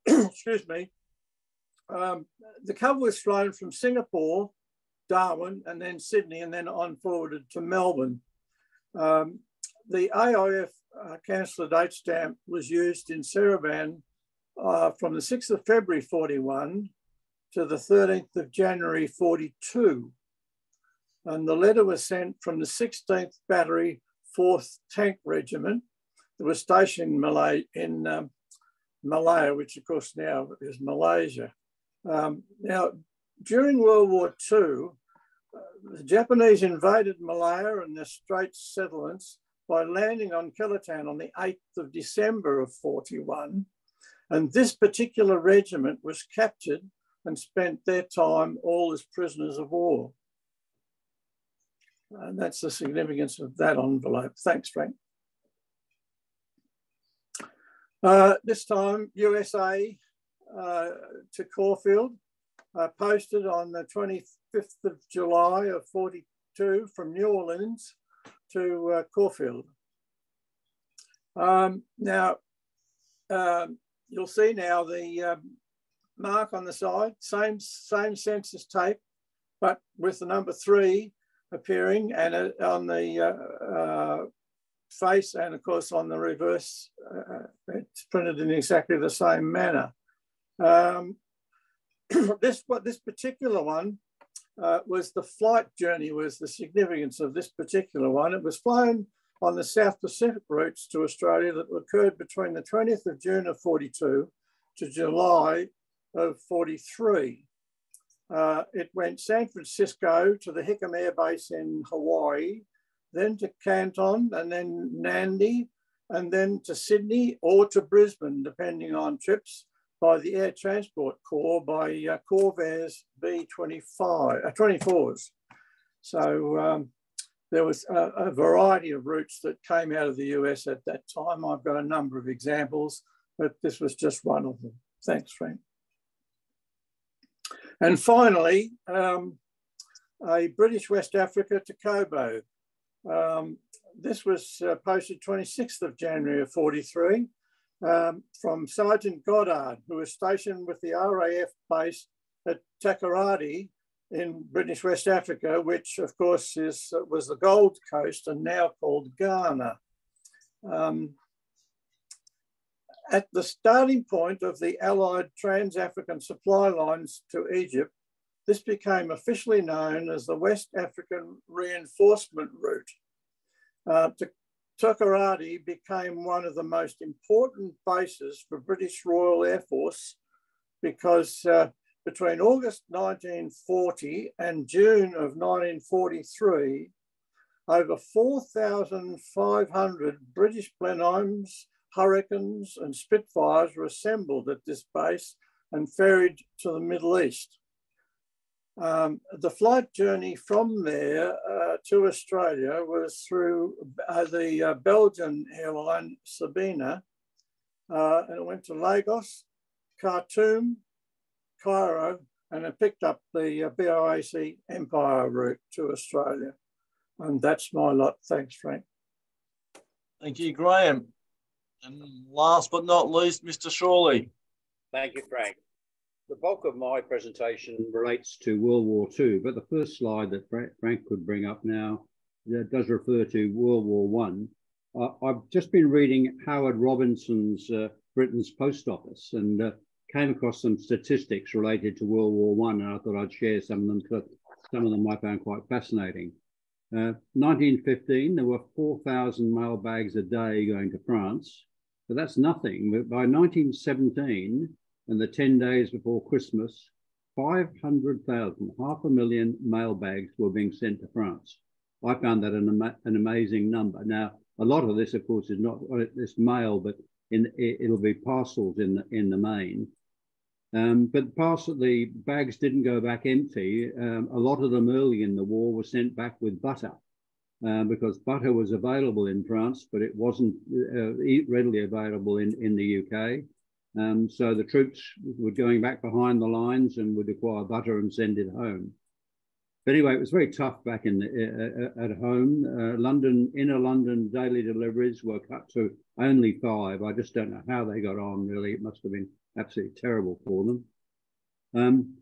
Excuse me, the cover was flown from Singapore, Darwin, and then Sydney, and then on forwarded to Melbourne. The AIF Councillor date stamp was used in Seremban from the 6th of February 41 to the 13th of January 42. And the letter was sent from the 16th Battery 4th Tank Regiment that was stationed in Malaya, which of course now is Malaysia. Now, during World War II, the Japanese invaded Malaya and the Straits settlements by landing on Kelantan on the 8th of December of 41. And this particular regiment was captured and spent their time all as prisoners of war. And that's the significance of that envelope. Thanks, Frank. This time, USA to Caulfield, posted on the 25th of July of 42 from New Orleans to Caulfield. Now, you'll see now the mark on the side, same census tape, but with the number 3 appearing, and on the face, and of course on the reverse, it's printed in exactly the same manner. This particular one was the flight journey, was the significance of this particular one. It was flown on the South Pacific routes to Australia that occurred between the 20th of June of 42 to July of 43. It went San Francisco to the Hickam Air Base in Hawaii, then to Canton, and then Nandi, and then to Sydney or to Brisbane, depending on trips, by the Air Transport Corps by Corvairs B-24s. So there was a variety of routes that came out of the US at that time. I've got a number of examples, but this was just one of them. Thanks, Frank. And finally, a British West Africa to Cobo. This was posted 26th of January of 43 from Sergeant Goddard, who was stationed with the RAF base at Takoradi in British West Africa, which of course was the Gold Coast and now called Ghana. At the starting point of the Allied Trans-African supply lines to Egypt, this became officially known as the West African Reinforcement Route. Takoradi became one of the most important bases for British Royal Air Force because between August 1940 and June of 1943, over 4,500 British Blenheims, Hurricanes and Spitfires were assembled at this base and ferried to the Middle East. The flight journey from there to Australia was through the Belgian airline Sabina, and it went to Lagos, Khartoum, Cairo, and it picked up the BOAC Empire route to Australia. And that's my lot. Thanks, Frank. Thank you, Graham. And last but not least, Mr. Shawley. Thank you, Frank. The bulk of my presentation relates to World War II, but the first slide that Frank could bring up now does refer to World War I. I've just been reading Howard Robinson's Britain's Post Office and came across some statistics related to World War I, and I thought I'd share some of them because some of them I found quite fascinating. 1915, there were 4,000 mailbags a day going to France, but that's nothing. But by 1917, and the 10 days before Christmas, 500,000, 500,000 mailbags were being sent to France. I found that an amazing number. Now, a lot of this, of course, is not this mail, but it'll be parcels in the main. But the bags didn't go back empty. A lot of them early in the war were sent back with butter because butter was available in France, but it wasn't readily available in the UK. So the troops were going back behind the lines and would acquire butter and send it home. But anyway, it was very tough back at home. Inner London daily deliveries were cut to only 5. I just don't know how they got on, really. It must have been absolutely terrible for them.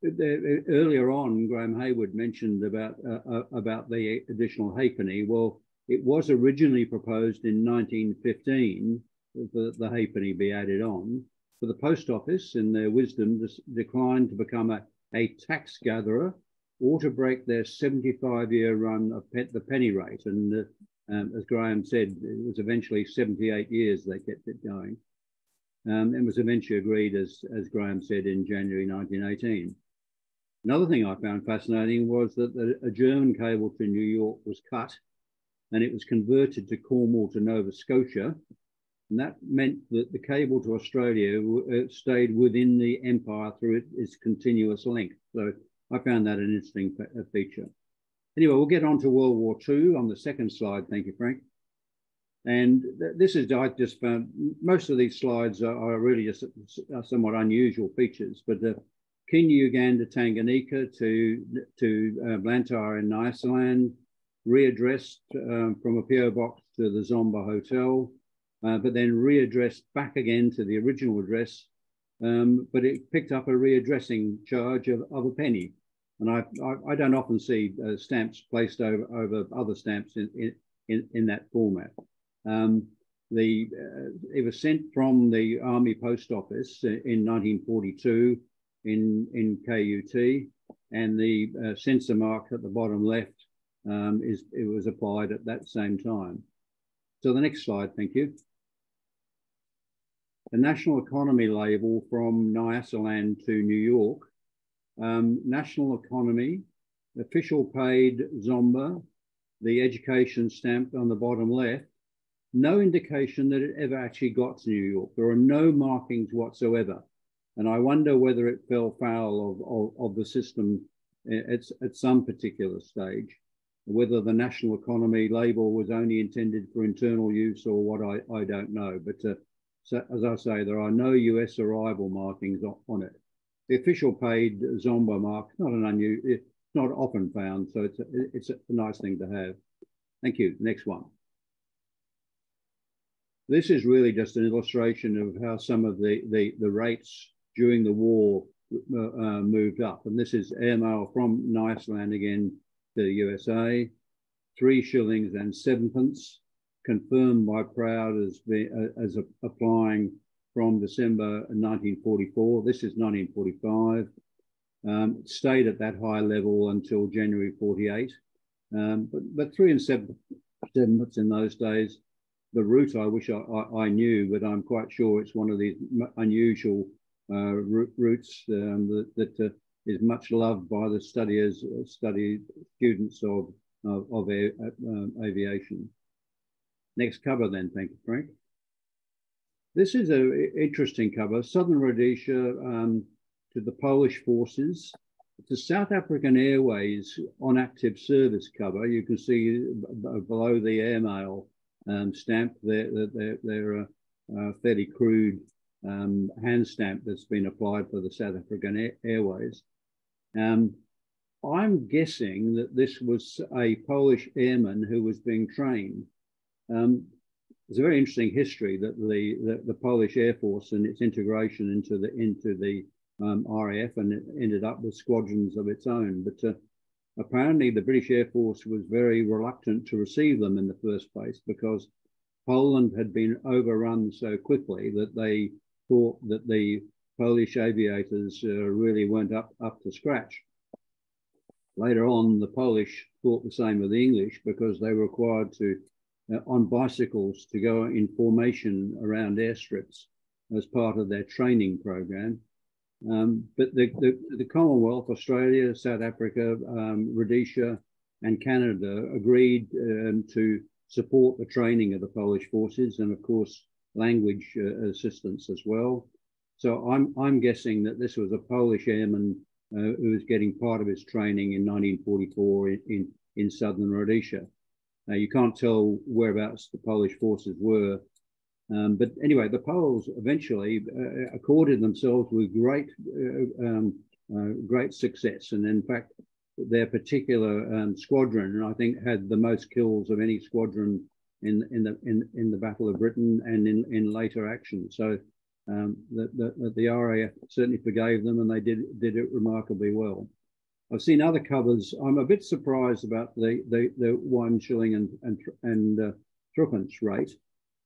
Earlier on, Graham Hayward mentioned about the additional halfpenny. Well, it was originally proposed in 1915 that the halfpenny be added on, but the Post Office, in their wisdom, declined to become a tax gatherer or to break their 75-year run of the penny rate. And as Graham said, it was eventually 78 years they kept it going. And was eventually agreed, as Graham said, in January 1918. Another thing I found fascinating was that a German cable to New York was cut and it was converted to Cornwall to Nova Scotia. And that meant that the cable to Australia stayed within the empire through its continuous length. So I found that an interesting feature. Anyway, we'll get on to World War II on the second slide. Thank you, Frank. And this is, I just found, most of these slides are really just somewhat unusual features, but Kenya, Uganda, Tanganyika to Blantyre in Nyasaland, readdressed from a PO box to the Zomba Hotel, but then readdressed back again to the original address, but it picked up a readdressing charge of a penny. And I don't often see stamps placed over other stamps in that format. It was sent from the Army Post Office in 1942 in KUT, and the censor mark at the bottom left it was applied at that same time. So the next slide, thank you. The national economy label from Nyasaland to New York. National economy, official paid Zomba, the education stamp on the bottom left. No indication that it ever actually got to New York. There are no markings whatsoever. And I wonder whether it fell foul of the system at some particular stage, whether the national economy label was only intended for internal use or what, I don't know. But so, as I say, there are no US arrival markings on it. The official paid Zomba mark, it's not often found, so it's a nice thing to have. Thank you. Next one. This is really just an illustration of how some of the rates during the war moved up. And this is airmail from Nyasaland again to the USA, 3 shillings and 7 pence, confirmed by Proud as applying from December 1944. This is 1945. It stayed at that high level until January 48. But 3 and 7 pence in those days. The route I wish I knew, but I'm quite sure it's one of these unusual routes that is much loved by the students of aviation. Next cover then, thank you, Frank. This is an interesting cover, Southern Rhodesia to the Polish forces. It's a South African Airways on active service cover. You can see below the airmail stamp they're a fairly crude hand stamp that's been applied for the South African Airways. I'm guessing that this was a Polish airman who was being trained. it's a very interesting history that the Polish Air Force and its integration into the RAF, and it ended up with squadrons of its own. But apparently the British Air Force was very reluctant to receive them in the first place because Poland had been overrun so quickly that they thought that the Polish aviators really weren't up to scratch. Later on, the Polish thought the same of the English because they were required to, on bicycles, to go in formation around airstrips as part of their training program. But the Commonwealth, Australia, South Africa, Rhodesia, and Canada agreed to support the training of the Polish forces, and of course language assistance as well. So I'm guessing that this was a Polish airman who was getting part of his training in 1944 in southern Rhodesia. You can't tell whereabouts the Polish forces were. But anyway, the Poles eventually accorded themselves with great success. And in fact, their particular squadron, I think, had the most kills of any squadron in the Battle of Britain and in later action. So the RAF certainly forgave them, and they did it remarkably well. I've seen other covers. I'm a bit surprised about the 1 shilling and threepence rate.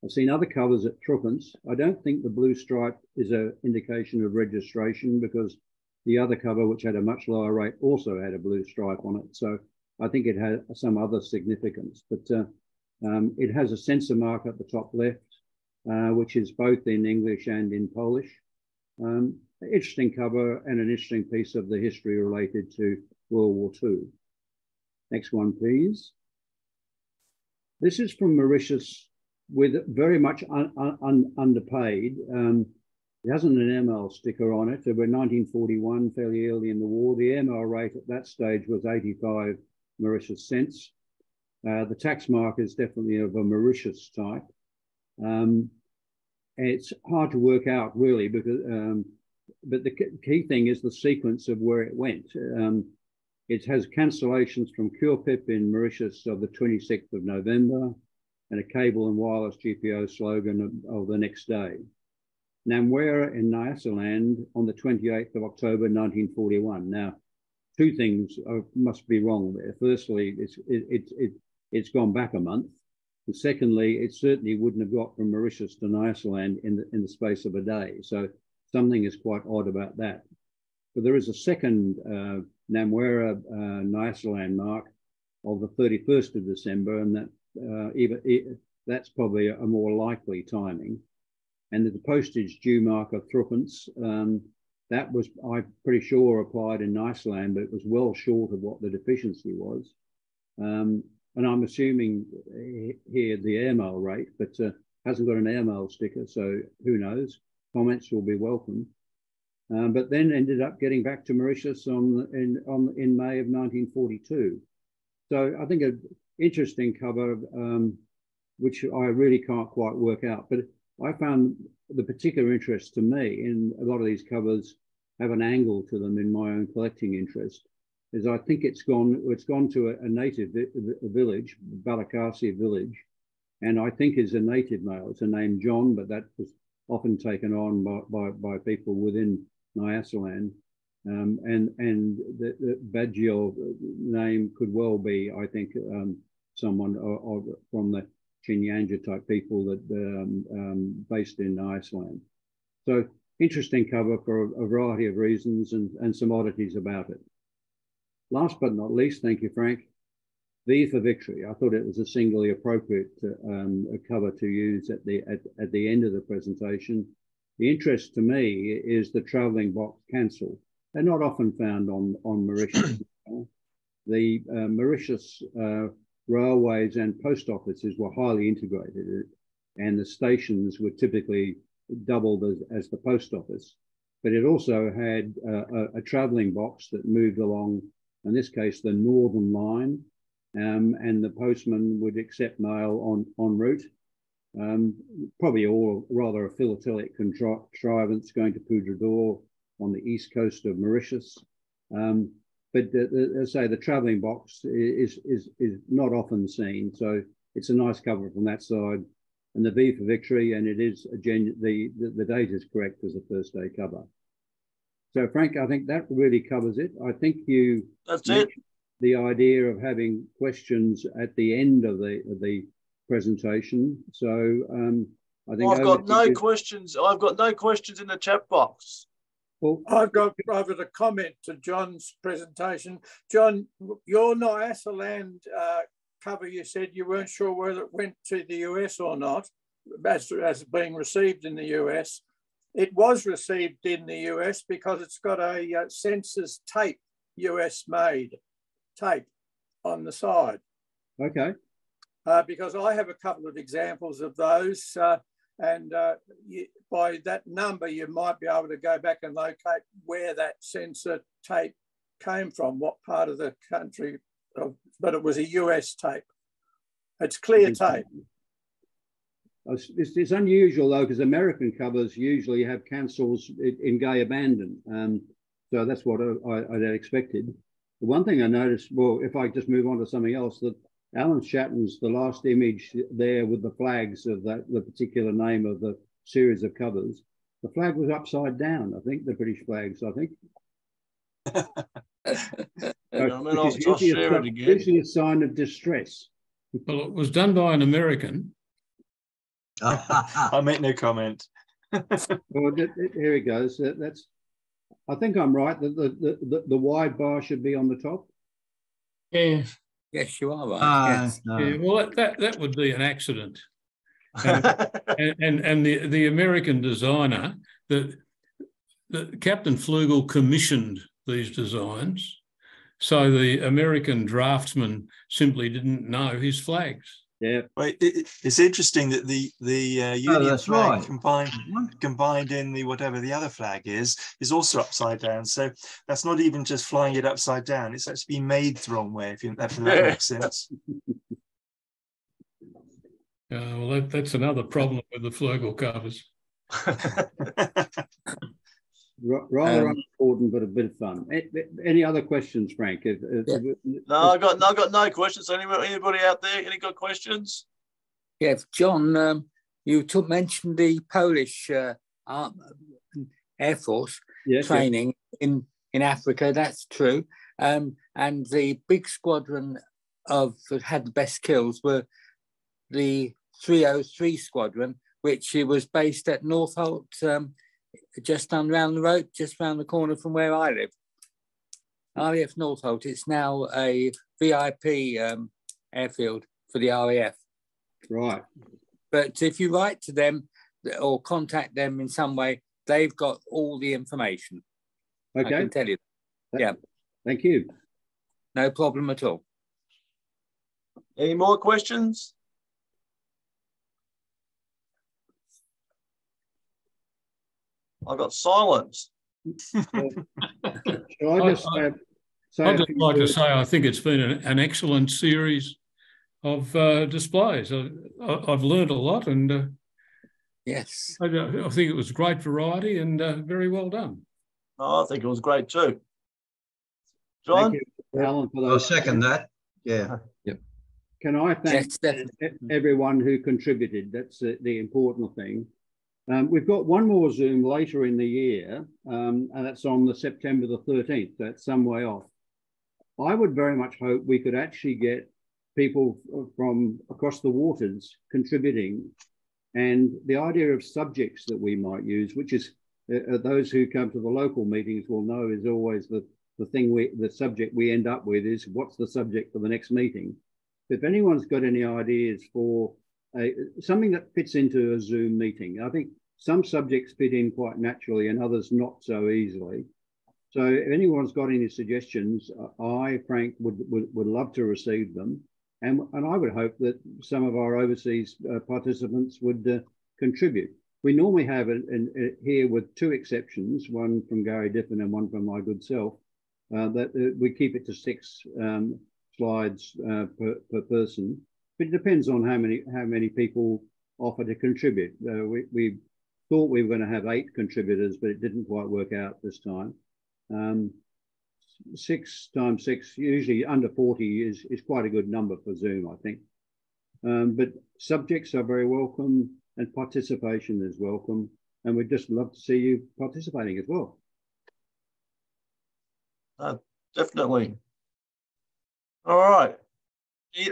I've seen other covers at threepence. I don't think the blue stripe is an indication of registration because the other cover, which had a much lower rate, also had a blue stripe on it. So I think it had some other significance. But it has a censor mark at the top left, which is both in English and in Polish. Interesting cover and an interesting piece of the history related to World War II. Next one, please. This is from Mauritius, with very much underpaid. It hasn't an ML sticker on it. It was 1941, fairly early in the war. The ML rate at that stage was 85 Mauritius cents. The tax mark is definitely of a Mauritius type. It's hard to work out really, because, but the key thing is the sequence of where it went. It has cancellations from Kurpip in Mauritius of the 26th of November, and a cable and wireless GPO slogan of the next day. Namwera in Nyasaland on the 28th of October 1941. Now, two things must be wrong there. Firstly, it's gone back a month. And secondly, it certainly wouldn't have got from Mauritius to Nyasaland in the space of a day. So something is quite odd about that. But there is a second Namwera Nyasaland mark of the 31st of December, and that that's probably a more likely timing. And the postage due mark of threepence, that was, I'm pretty sure, applied in Nyasaland, but it was well short of what the deficiency was. And I'm assuming here the airmail rate, but hasn't got an airmail sticker, so who knows? Comments will be welcome. But then ended up getting back to Mauritius in May of 1942. So I think an interesting cover, which I really can't quite work out. But I found the particular interest to me in a lot of these covers have an angle to them in my own collecting interest, is I think it's gone to a native village, Balakasi village, and I think is a native male. It's a name John, but that was often taken on by people within Nyasaland. And the Baggio name could well be, I think, someone from the Chinyanja type people that based in Iceland. So interesting cover for a variety of reasons and some oddities about it. Last but not least, thank you, Frank, V for Victory. I thought it was a singularly appropriate cover to use at the end of the presentation. The interest to me is the travelling box cancel. They're not often found on Mauritius. The Mauritius railways and post offices were highly integrated, and the stations were typically doubled as the post office. But it also had a travelling box that moved along, in this case, the Northern Line, and the postman would accept mail en route. Probably all rather a philatelic contrivance going to Poudre on the east coast of Mauritius. But as I say, the travelling box is not often seen, so it's a nice cover from that side. and the V for victory, and it is the date is correct as a first day cover. So Frank, I think that really covers it. I think you mentioned the idea of having questions at the end of the presentation. So I think I've got no questions. I've got no questions in the chat box. Well, I've got a comment to John's presentation. John, your Nyasaland cover, you said you weren't sure whether it went to the US or not, as being received in the US. It was received in the US because it's got a census tape, US made tape on the side. Okay. Because I have a couple of examples of those. And by that number, you might be able to go back and locate where that sensor tape came from, what part of the country, but it was a US tape. It's clear tape. It's unusual though, because American covers usually have cancels in gay abandon. So that's what I'd expected. The one thing I noticed, well, if I just move on to something else, that Alan Shatton's, the last image there with the flags of the particular name of the series of covers, the flag was upside down, I think, the British flags, I think. I'll share it again. Usually a sign of distress. Well, it was done by an American. I'll make no comment. Well, here it goes. I think I'm right that the wide bar should be on the top. Yes. Yes, you are right. Yes. No. Yeah, well, that would be an accident. And the American designer, the Captain Flugel commissioned these designs, so the American draftsman simply didn't know his flags. Yeah, well, it's interesting that the Union flag combined in the whatever the other flag is also upside down. So that's not even just flying it upside down; it's actually been made the wrong way. If that makes sense. Well, that's another problem with the Flugel covers. Rather unimportant, but a bit of fun. Any other questions, Frank? No, I got no questions. Anybody out there? Any good questions? Yeah, John, you mentioned the Polish Air Force training in Africa. That's true. And the big squadron that had the best kills were the 303 Squadron, which was based at Northolt, just around the road, just around the corner from where I live. RAF Northolt. It's now a VIP airfield for the RAF. Right. But if you write to them or contact them in some way, they've got all the information. Okay. I can tell you. Yeah. Thank you. No problem at all. Any more questions? I got silence. I'd just like to say I think it's been an excellent series of displays. I've learned a lot, and yes, I think it was great variety and very well done. Oh, I think it was great too. John? Thank you, Alan, for those. I'll second that. Yeah. Yep. Can I thank everyone who contributed? That's the important thing. We've got one more Zoom later in the year, and that's on the September the 13th. That's some way off. I would very much hope we could actually get people from across the waters contributing. And the idea of subjects that we might use, which is those who come to the local meetings will know is always the subject we end up with is what's the subject for the next meeting. If anyone's got any ideas for something that fits into a Zoom meeting, I think some subjects fit in quite naturally and others not so easily. So if anyone's got any suggestions, I, Frank, would love to receive them. And I would hope that some of our overseas participants would contribute. We normally have here with two exceptions, one from Gary Diffin and one from my good self, that we keep it to 6 slides per person. But it depends on how many people offer to contribute. We thought we were going to have 8 contributors, but it didn't quite work out this time. 6 times 6, usually under 40 is quite a good number for Zoom, I think. but subjects are very welcome and participation is welcome. And we'd just love to see you participating as well. Definitely. All right.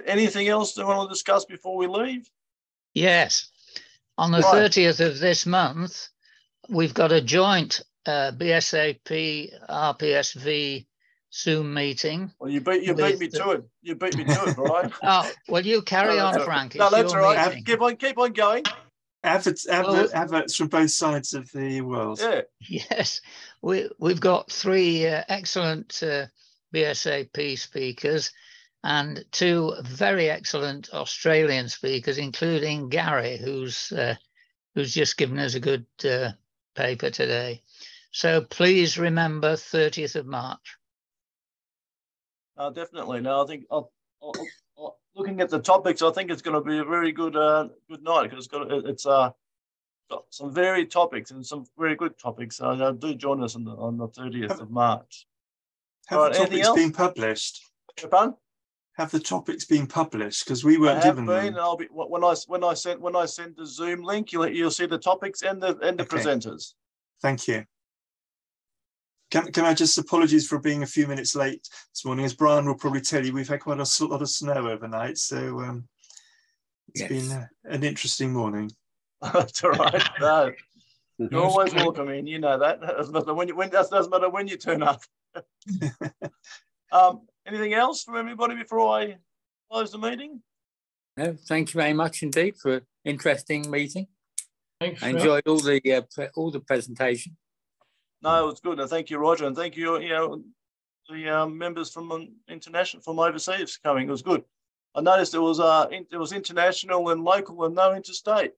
Anything else they want to discuss before we leave? Yes. On the 30th of this month, we've got a joint BSAP Rpsv Zoom meeting. Well, you beat me to it. You beat me to it, Brian. Oh, well, you carry on, Frank. No, that's all right. Keep on going. Adverts from both sides of the world. Yeah. Yes, we've got 3 excellent BSAP speakers and 2 very excellent Australian speakers, including Gary, who's just given us a good paper today. So please remember 30th of March. Definitely. No, I think looking at the topics, I think it's going to be a very good good night because it's got some varied topics and some very good topics. So do join us on the 30th of March. Have the topics been published? Japan? Have the topics been published? Because we weren't given them. And I'll be when I send the Zoom link, you'll see the topics and the presenters. Thank you. Can I just apologize for being a few minutes late this morning? As Brian will probably tell you, we've had quite a lot of snow overnight, so it's been an interesting morning. That's all right. No, you're always welcome in. You know that. Doesn't matter when you turn up. Anything else from everybody before I close the meeting? No, thank you very much indeed for an interesting meeting. Thanks, I enjoyed all the presentation. No, it's good. And thank you, Roger, and thank you. The members from overseas coming. It was good. I noticed there was international and local and no interstate.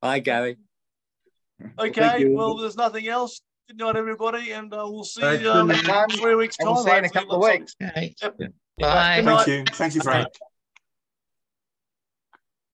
Bye, Gary. Okay. Well, there's nothing else. Good night, everybody, and we'll see you in 3 weeks' time. We'll see you in a couple of weeks. Okay. Yep. Bye. Thank you. Thank you, Frank.